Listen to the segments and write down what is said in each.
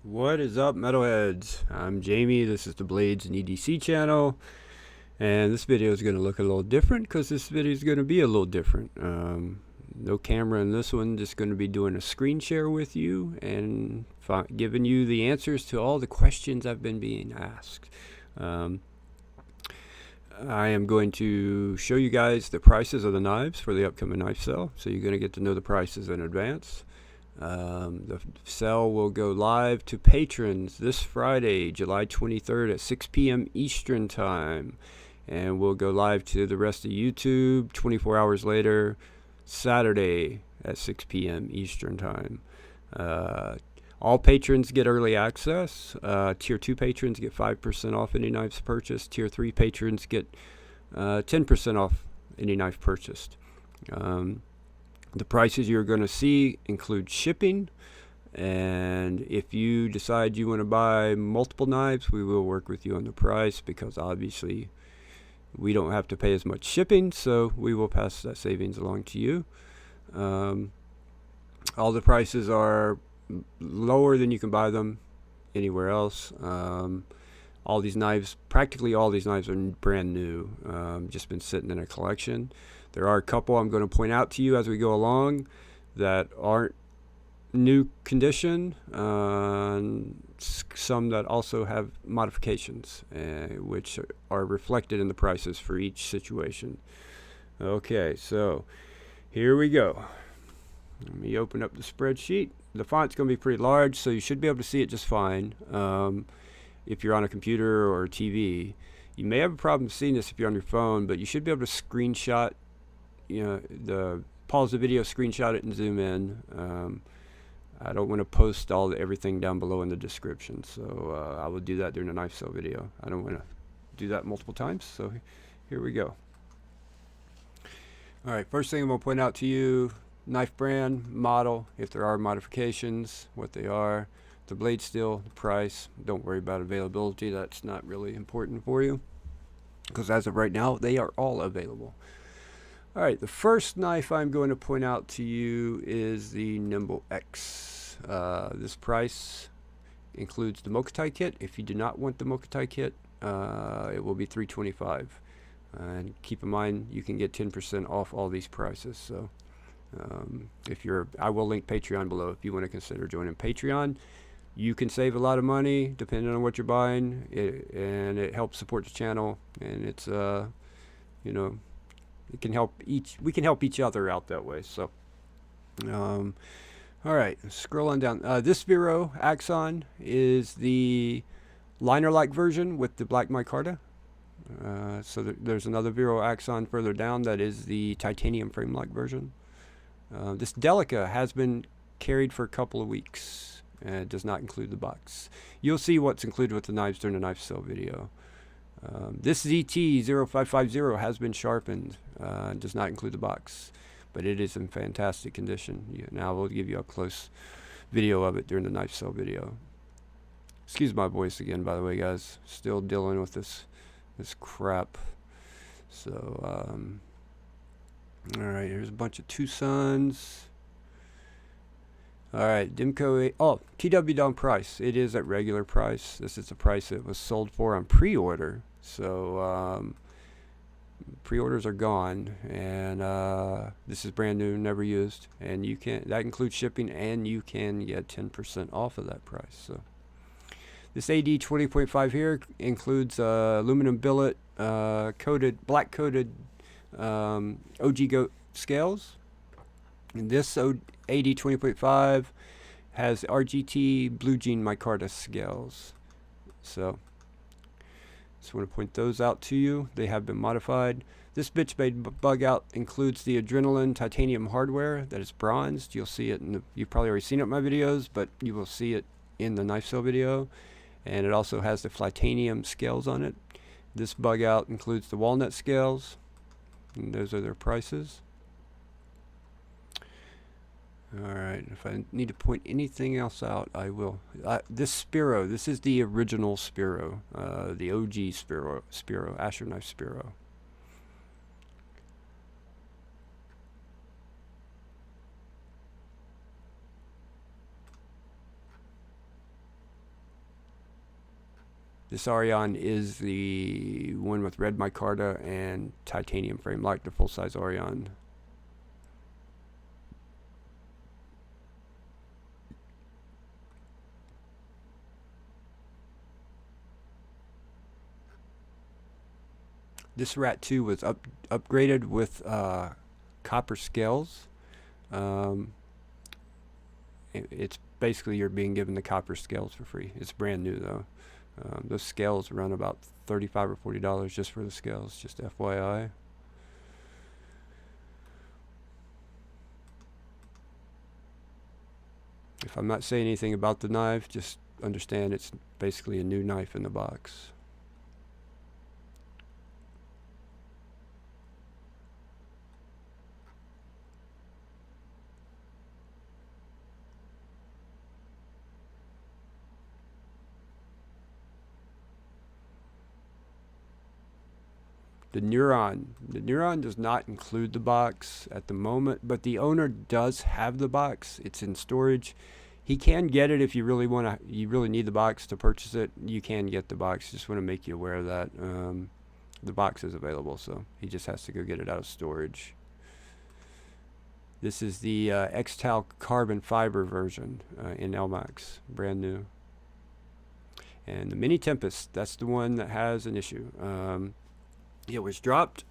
What is up, metalheads? I'm Jamie. This is the Blades and EDC channel, and this video is going to look a little different because this video is going to be a little different. No camera in this one, just going to be doing a screen share with you and giving you the answers to all the questions I've been being asked. I am going to show you guys the prices of the knives for the upcoming knife sale, so you're going to get to know the prices in advance. The sale will go live to patrons this Friday, July 23rd at 6 p.m. Eastern Time. And we'll go live to the rest of YouTube 24 hours later, Saturday at 6 p.m. Eastern Time. All patrons get early access. Tier 2 patrons get 5% off any knives purchased. Tier 3 patrons get 10% off any knife purchased. The prices you're going to see include shipping, and if you decide you want to buy multiple knives, we will work with you on the price because obviously we don't have to pay as much shipping, so we will pass that savings along to you. All the prices are lower than you can buy them anywhere else. All these knives, practically all these knives are brand new, just been sitting in a collection. There are a couple I'm going to point out to you as we go along that aren't new condition, some that also have modifications, which are reflected in the prices for each situation. Okay, so here we go. Let me open up the spreadsheet. The font's going to be pretty large, so you should be able to see it just fine. If you're on a computer or a TV, you may have a problem seeing this if you're on your phone, but you should be able to screenshot, pause the video, screenshot it, and zoom in. I don't want to post everything down below in the description, so I will do that during the knife sale video. I don't want to do that multiple times, so here we go. All right, first thing I'm going to point out to you, knife brand, model, if there are modifications, what they are, the blade steel, the price. Don't worry about availability. That's not really important for you because as of right now, they are all available. All right, the first knife I'm going to point out to you is the Nimble X. This price includes the Mokutai kit. If you do not want the Mokutai kit, it will be $325. And keep in mind, you can get 10% off all these prices. So I will link Patreon below if you want to consider joining Patreon. You can save a lot of money depending on what you're buying, and it helps support the channel, and it's it can help we can help each other out that way. So all right, scroll on down. This Vero Axon is the liner-like version with the black micarta. So there's another Vero Axon further down that is the titanium frame-like version. This Delica has been carried for a couple of weeks. It does not include the box. You'll see what's included with the knives during the knife sale video. This ZT-0550 has been sharpened. Does not include the box, but it is in fantastic condition. Now we'll give you a close video of it during the knife sale video. Excuse my voice again, by the way, guys. Still dealing with this crap. So, all right, here's a bunch of Tucson's. All right, Dimco. TW down price. It is at regular price. This is the price it was sold for on pre-order. So pre-orders are gone, and this is brand new, never used, and that includes shipping, and you can get 10% off of that price. So this AD 20.5 here includes aluminum billet, black coated OG Goat scales. And this AD 20.5 has RGT Blue Jean micarta scales. So just want to point those out to you. They have been modified. This bitch made bug out includes the Adrenaline titanium hardware that is bronzed. You'll see it you've probably already seen it in my videos, but you will see it in the knife sale video. And it also has the Flytanium scales on it. This bug out includes the walnut scales, and those are their prices. Alright, if I need to point anything else out, I will. This Spiro, this is the original Spiro, the OG Spiro, Asher Knife Spiro. This Aurion is the one with red micarta and titanium frame, like the full-size Aurion. This Rat 2 was upgraded with copper scales. It's basically you're being given the copper scales for free. It's brand new though. Those scales run about $35 or $40 just for the scales, just FYI. If I'm not saying anything about the knife, just understand it's basically a new knife in the box. The Neuron does not include the box at the moment, but the owner does have the box. It's in storage. He can get it if you really need the box to purchase it. You can get the box. Just want to make you aware of that. The box is available, so he just has to go get it out of storage. This is the X-Tal carbon fiber version in Elmax, brand new. And the Mini Tempest, that's the one that has an issue. It was dropped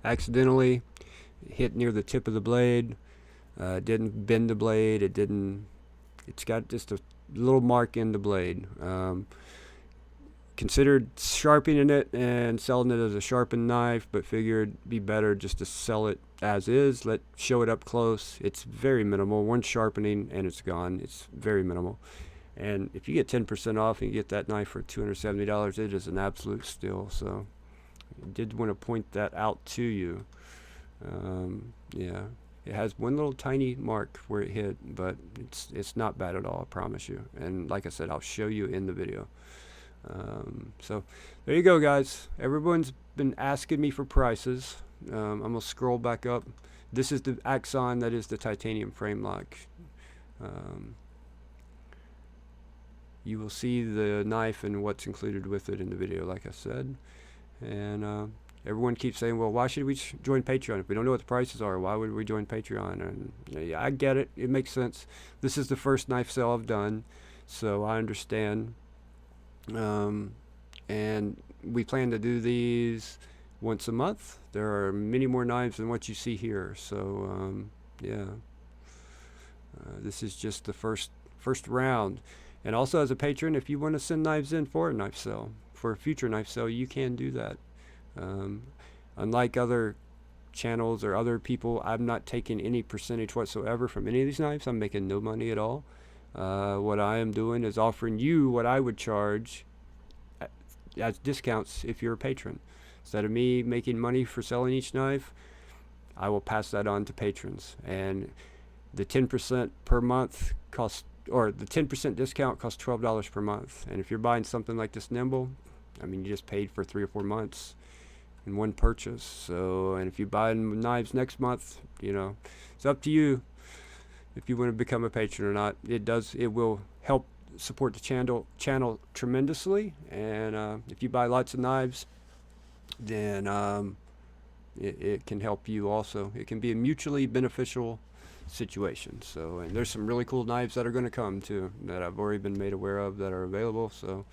accidentally, hit near the tip of the blade, didn't bend the blade, it's got just a little mark in the blade. Considered sharpening it and selling it as a sharpened knife, but figured it'd be better just to sell it as is, show it up close. It's very minimal, one sharpening and it's gone. It's very minimal. And if you get 10% off and you get that knife for $270, it is an absolute steal. So I did want to point that out to you. Yeah, it has one little tiny mark where it hit, but it's not bad at all, I promise you. And like I said, I'll show you in the video. So there you go, guys. Everyone's been asking me for prices. I'm gonna scroll back up. This is the Axon, that is the titanium frame lock. You will see the knife and what's included with it in the video, like I said. And everyone keeps saying, well, why should we join Patreon? If we don't know what the prices are, why would we join Patreon? And yeah, I get it. It makes sense. This is the first knife sale I've done, so I understand. And we plan to do these once a month. There are many more knives than what you see here. So yeah, this is just the first round. And also, as a patron, if you want to send knives in for a knife sale, for a future knife sale, you can do that. Unlike other channels or other people, I'm not taking any percentage whatsoever from any of these knives. I'm making no money at all. What I am doing is offering you what I would charge as discounts if you're a patron. Instead of me making money for selling each knife, I will pass that on to patrons. And the 10% per month costs, or the 10% discount costs $12 per month. And if you're buying something like this Nimble, I mean, you just paid for 3 or 4 months in one purchase. So, and if you buy knives next month, you know, it's up to you if you want to become a patron or not. It will help support the channel tremendously. And if you buy lots of knives, then it can help you also. It can be a mutually beneficial situation. So, and there's some really cool knives that are going to come too, that I've already been made aware of, that are available. So,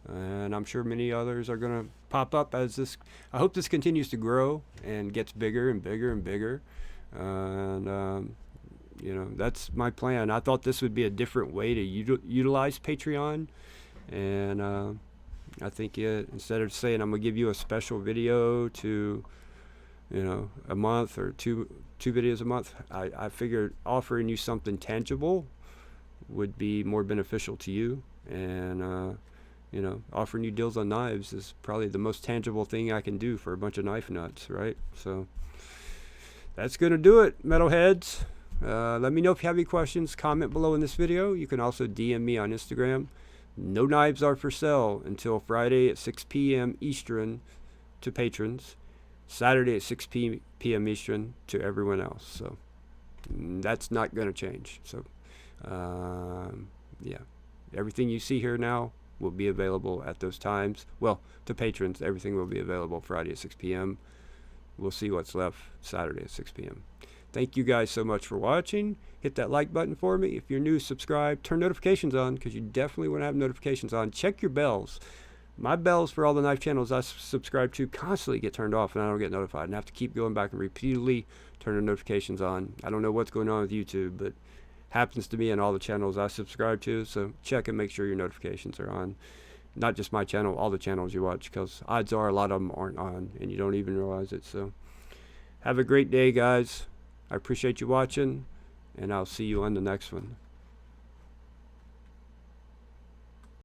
and I'm sure many others are going to pop up as this. I hope this continues to grow and gets bigger and bigger and bigger. And you know, that's my plan. I thought this would be a different way to utilize Patreon, and I think instead of saying I'm gonna give you a special video to, you know, a month or two videos a month, I figured offering you something tangible would be more beneficial to you. And you know, offering you deals on knives is probably the most tangible thing I can do for a bunch of knife nuts, right? So that's gonna do it, metalheads. Let me know if you have any questions. Comment below in this video. You can also DM me on Instagram. No knives are for sale until Friday at 6 p.m. Eastern to patrons. Saturday at 6 p.m. Eastern to everyone else. So that's not going to change. So yeah, everything you see here now will be available at those times. Well, to patrons, everything will be available Friday at 6 p.m. We'll see what's left Saturday at 6 p.m. Thank you guys so much for watching. Hit that like button for me. If you're new, subscribe. Turn notifications on, because you definitely want to have notifications on. Check your bells. My bells for all the knife channels I subscribe to constantly get turned off, and I don't get notified. And I have to keep going back and repeatedly turn the notifications on. I don't know what's going on with YouTube, but happens to me on all the channels I subscribe to. So check and make sure your notifications are on. Not just my channel, all the channels you watch, because odds are a lot of them aren't on, and you don't even realize it. So have a great day, guys. I appreciate you watching, and I'll see you on the next one.